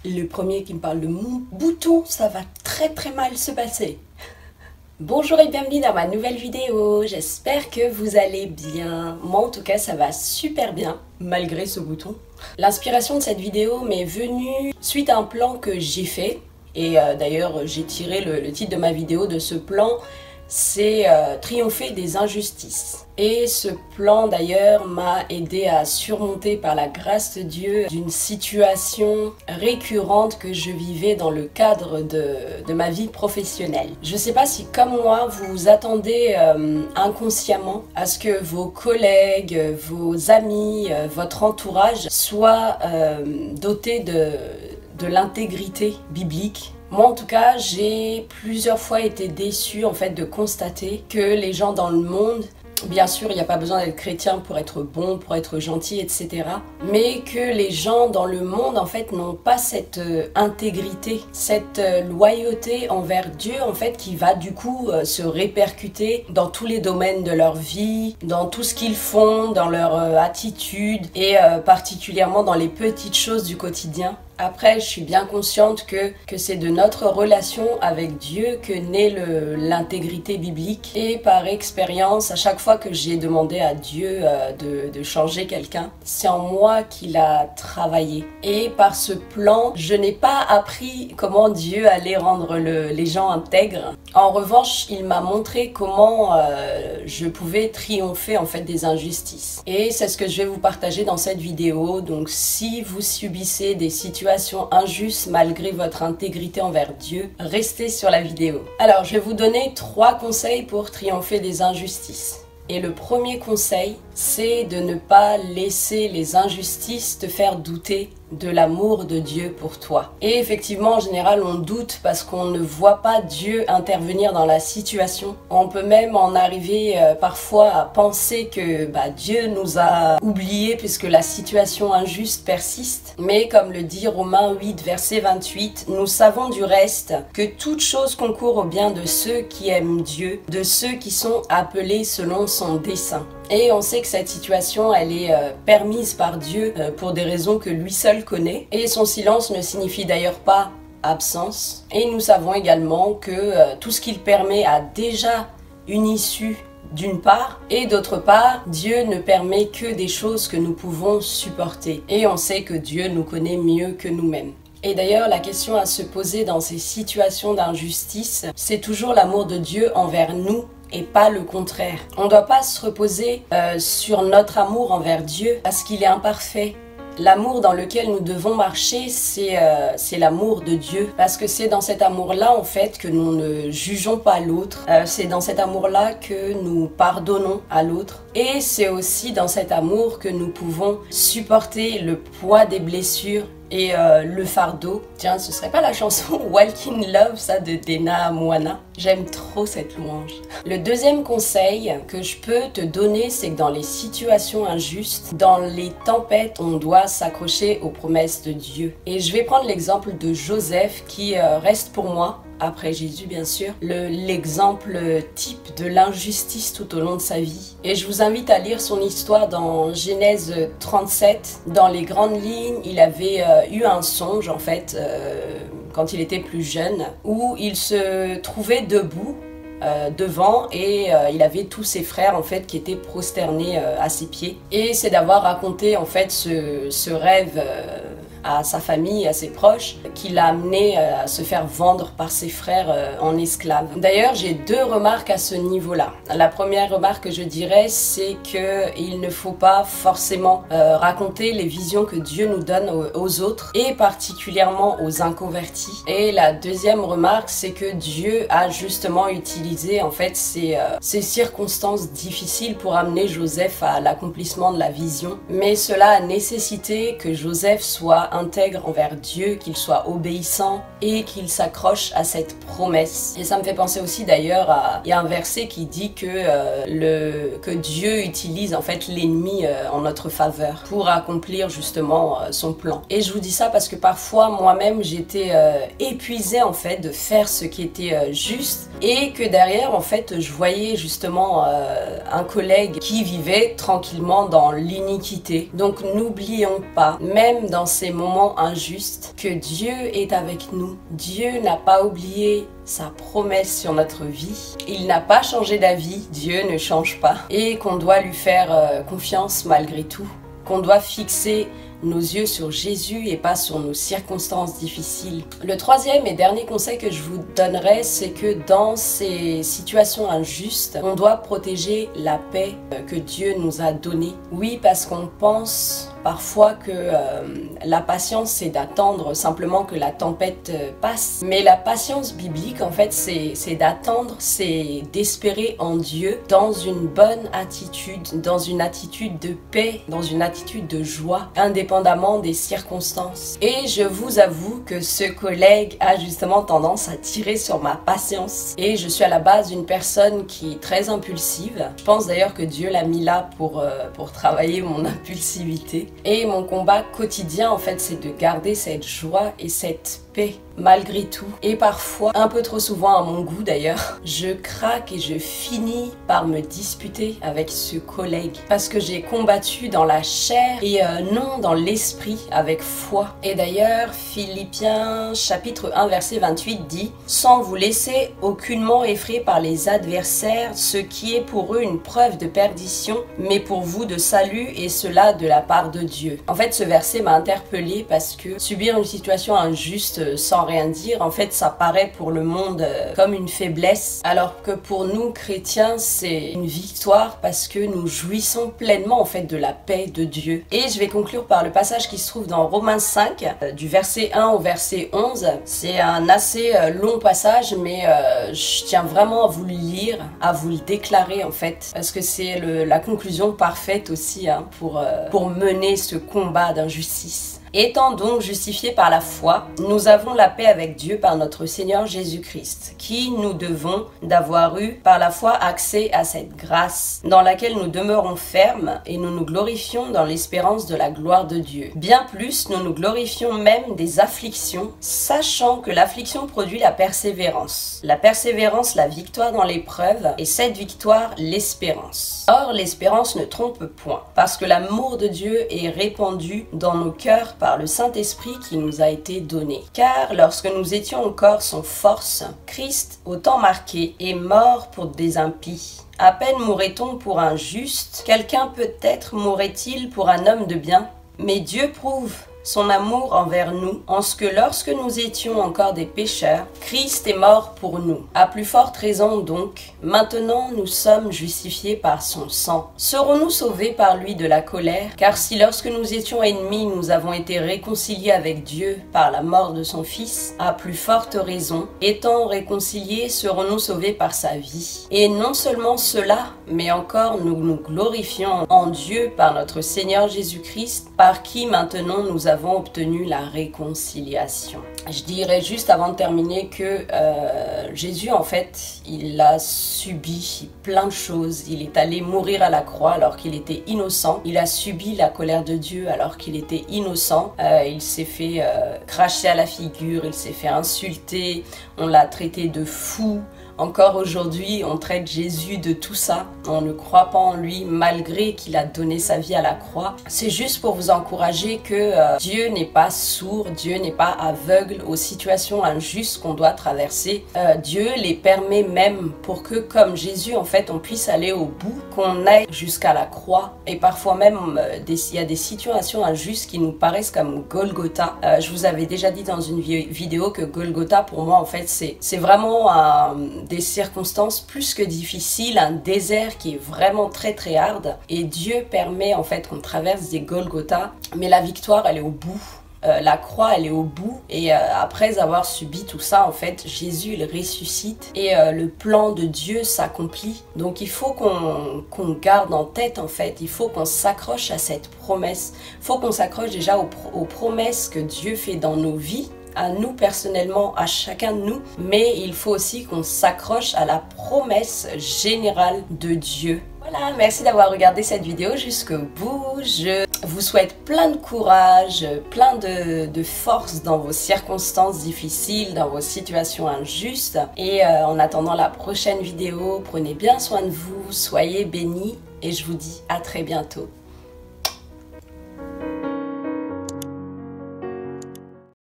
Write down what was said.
Le premier qui me parle de mon bouton, ça va très mal se passer. Bonjour et bienvenue dans ma nouvelle vidéo, j'espère que vous allez bien. Moi en tout cas ça va super bien, malgré ce bouton. L'inspiration de cette vidéo m'est venue suite à un plan que j'ai fait. Et d'ailleurs j'ai tiré le titre de ma vidéo de ce plan, c'est triompher des injustices. Et ce plan d'ailleurs m'a aidé à surmonter par la grâce de Dieu d'une situation récurrente que je vivais dans le cadre de ma vie professionnelle. Je ne sais pas si comme moi vous vous attendez inconsciemment à ce que vos collègues, vos amis, votre entourage soient dotés de l'intégrité biblique. Moi en tout cas, j'ai plusieurs fois été déçue en fait de constater que les gens dans le monde, bien sûr il n'y a pas besoin d'être chrétien pour être bon, pour être gentil, etc. Mais que les gens dans le monde en fait n'ont pas cette intégrité, cette loyauté envers Dieu en fait qui va du coup se répercuter dans tous les domaines de leur vie, dans tout ce qu'ils font, dans leur attitude et particulièrement dans les petites choses du quotidien. Après, je suis bien consciente que c'est de notre relation avec Dieu que naît l'intégrité biblique. Et par expérience, à chaque fois que j'ai demandé à Dieu de changer quelqu'un, c'est en moi qu'il a travaillé. Et par ce plan, je n'ai pas appris comment Dieu allait rendre les gens intègres. En revanche, il m'a montré comment je pouvais triompher en fait des injustices. Et c'est ce que je vais vous partager dans cette vidéo. Donc si vous subissez des situations injuste malgré votre intégrité envers Dieu, restez sur la vidéo. Alors, je vais vous donner 3 conseils pour triompher des injustices. Et le premier conseil, c'est de ne pas laisser les injustices te faire douter de l'amour de Dieu pour toi. Et effectivement, en général, on doute parce qu'on ne voit pas Dieu intervenir dans la situation. On peut même en arriver parfois à penser que Dieu nous a oubliés puisque la situation injuste persiste. Mais comme le dit Romains 8, verset 28, nous savons du reste que toute chose concourt au bien de ceux qui aiment Dieu, de ceux qui sont appelés selon son dessein. Et on sait que cette situation, elle est permise par Dieu pour des raisons que lui seul connaît. Et son silence ne signifie d'ailleurs pas absence. Et nous savons également que tout ce qu'il permet a déjà une issue d'une part, et d'autre part, Dieu ne permet que des choses que nous pouvons supporter. Et on sait que Dieu nous connaît mieux que nous-mêmes. Et d'ailleurs, la question à se poser dans ces situations d'injustice, c'est toujours l'amour de Dieu envers nous, et pas le contraire. On ne doit pas se reposer sur notre amour envers Dieu parce qu'il est imparfait. L'amour dans lequel nous devons marcher, c'est l'amour de Dieu. Parce que c'est dans cet amour-là, en fait, que nous ne jugeons pas l'autre. C'est dans cet amour-là que nous pardonnons à l'autre. Et c'est aussi dans cet amour que nous pouvons supporter le poids des blessures et le fardeau. Tiens, ce serait pas la chanson Walk in Love, ça, de Dena Moana? J'aime trop cette louange. Le deuxième conseil que je peux te donner, c'est que dans les situations injustes, dans les tempêtes, on doit s'accrocher aux promesses de Dieu. Et je vais prendre l'exemple de Joseph qui reste pour moi, après Jésus bien sûr, l'exemple type de l'injustice tout au long de sa vie. Et je vous invite à lire son histoire dans Genèse 37. Dans les grandes lignes, il avait eu un songe en fait, quand il était plus jeune, où il se trouvait debout devant et il avait tous ses frères en fait qui étaient prosternés à ses pieds. Et c'est d'avoir raconté en fait ce rêve à sa famille, à ses proches, qui l'a amené à se faire vendre par ses frères en esclaves. D'ailleurs, j'ai 2 remarques à ce niveau-là. La première remarque que je dirais, c'est qu'il ne faut pas forcément raconter les visions que Dieu nous donne aux autres, et particulièrement aux inconvertis. Et la deuxième remarque, c'est que Dieu a justement utilisé en fait ces circonstances difficiles pour amener Joseph à l'accomplissement de la vision. Mais cela a nécessité que Joseph soit intègre envers Dieu, qu'il soit obéissant et qu'il s'accroche à cette promesse. Et ça me fait penser aussi d'ailleurs il y a un verset qui dit que Dieu utilise en fait l'ennemi en notre faveur pour accomplir justement son plan. Et je vous dis ça parce que parfois moi-même j'étais épuisée en fait de faire ce qui était juste, et que derrière en fait je voyais justement un collègue qui vivait tranquillement dans l'iniquité. Donc n'oublions pas, même dans ces moments injustes, que Dieu est avec nous. Dieu n'a pas oublié sa promesse sur notre vie. Il n'a pas changé d'avis, Dieu ne change pas. Et qu'on doit lui faire confiance malgré tout. Qu'on doit fixer nos yeux sur Jésus et pas sur nos circonstances difficiles. Le troisième et dernier conseil que je vous donnerai, c'est que dans ces situations injustes, on doit protéger la paix que Dieu nous a donnée. Oui, parce qu'on pense parfois que la patience, c'est d'attendre simplement que la tempête passe. Mais la patience biblique, en fait, c'est d'attendre, c'est d'espérer en Dieu dans une bonne attitude, dans une attitude de paix, dans une attitude de joie, indépendamment des circonstances. Et je vous avoue que ce collègue a justement tendance à tirer sur ma patience. Et je suis à la base une personne qui est très impulsive. Je pense d'ailleurs que Dieu l'a mis là pour travailler mon impulsivité. Et mon combat quotidien, en fait, c'est de garder cette joie et cette paix malgré tout. Et parfois, un peu trop souvent à mon goût d'ailleurs, je craque et je finis par me disputer avec ce collègue. Parce que j'ai combattu dans la chair et non dans l'esprit avec foi. Et d'ailleurs, Philippiens chapitre 1 verset 28 dit « Sans vous laisser aucunement effrayer par les adversaires, ce qui est pour eux une preuve de perdition, mais pour vous de salut, et cela de la part de Dieu. » En fait, ce verset m'a interpellée parce que subir une situation injuste sans rien dire, en fait, ça paraît pour le monde comme une faiblesse, alors que pour nous, chrétiens, c'est une victoire parce que nous jouissons pleinement, en fait, de la paix de Dieu. Et je vais conclure par le passage qui se trouve dans Romains 5, du verset 1 au verset 11. C'est un assez long passage, mais je tiens vraiment à vous le lire, à vous le déclarer, en fait, parce que c'est la conclusion parfaite aussi pour mener ce combat d'injustice. Étant donc justifiés par la foi, nous avons la paix avec Dieu par notre Seigneur Jésus-Christ, qui nous devons d'avoir eu par la foi accès à cette grâce, dans laquelle nous demeurons fermes et nous nous glorifions dans l'espérance de la gloire de Dieu. Bien plus, nous nous glorifions même des afflictions, sachant que l'affliction produit la persévérance. La persévérance, la victoire dans l'épreuve, et cette victoire, l'espérance. Or, l'espérance ne trompe point, parce que l'amour de Dieu est répandu dans nos cœurs par le Saint-Esprit qui nous a été donné. Car lorsque nous étions encore sans force, Christ, au temps marqué, est mort pour des impies. À peine mourrait-on pour un juste, quelqu'un peut-être mourrait-il pour un homme de bien. Mais Dieu prouve son amour envers nous, en ce que lorsque nous étions encore des pécheurs, Christ est mort pour nous. À plus forte raison donc, maintenant nous sommes justifiés par son sang. Serons-nous sauvés par lui de la colère? Car si lorsque nous étions ennemis, nous avons été réconciliés avec Dieu par la mort de son Fils, à plus forte raison, étant réconciliés, serons-nous sauvés par sa vie. Et non seulement cela, mais encore nous nous glorifions en Dieu par notre Seigneur Jésus-Christ, par qui maintenant nous avons obtenu la réconciliation. Je dirais juste avant de terminer que Jésus, en fait, il a subi plein de choses. Il est allé mourir à la croix alors qu'il était innocent. Il a subi la colère de Dieu alors qu'il était innocent. Il s'est fait cracher à la figure, il s'est fait insulter, on l'a traité de fou. Encore aujourd'hui, on traite Jésus de tout ça. On ne croit pas en lui malgré qu'il a donné sa vie à la croix. C'est juste pour vous encourager que Dieu n'est pas sourd, Dieu n'est pas aveugle aux situations injustes qu'on doit traverser. Dieu les permet même pour que, comme Jésus, en fait, on puisse aller au bout, qu'on aille jusqu'à la croix. Et parfois même, il y a des situations injustes qui nous paraissent comme Golgotha. Je vous avais déjà dit dans une vidéo que Golgotha, pour moi, en fait, c'est vraiment des circonstances plus que difficiles, un désert qui est vraiment très très hard, et Dieu permet en fait qu'on traverse des Golgotha, mais la victoire elle est au bout. La croix elle est au bout, et après avoir subi tout ça, en fait Jésus il ressuscite et le plan de Dieu s'accomplit. Donc il faut qu'on garde en tête, en fait, il faut qu'on s'accroche à cette promesse, il faut qu'on s'accroche déjà aux promesses que Dieu fait dans nos vies, à nous personnellement, à chacun de nous, mais il faut aussi qu'on s'accroche à la promesse générale de Dieu. Voilà, merci d'avoir regardé cette vidéo jusqu'au bout. Je vous souhaite plein de courage, plein de force dans vos circonstances difficiles, dans vos situations injustes. Et en attendant la prochaine vidéo, prenez bien soin de vous, soyez bénis et je vous dis à très bientôt.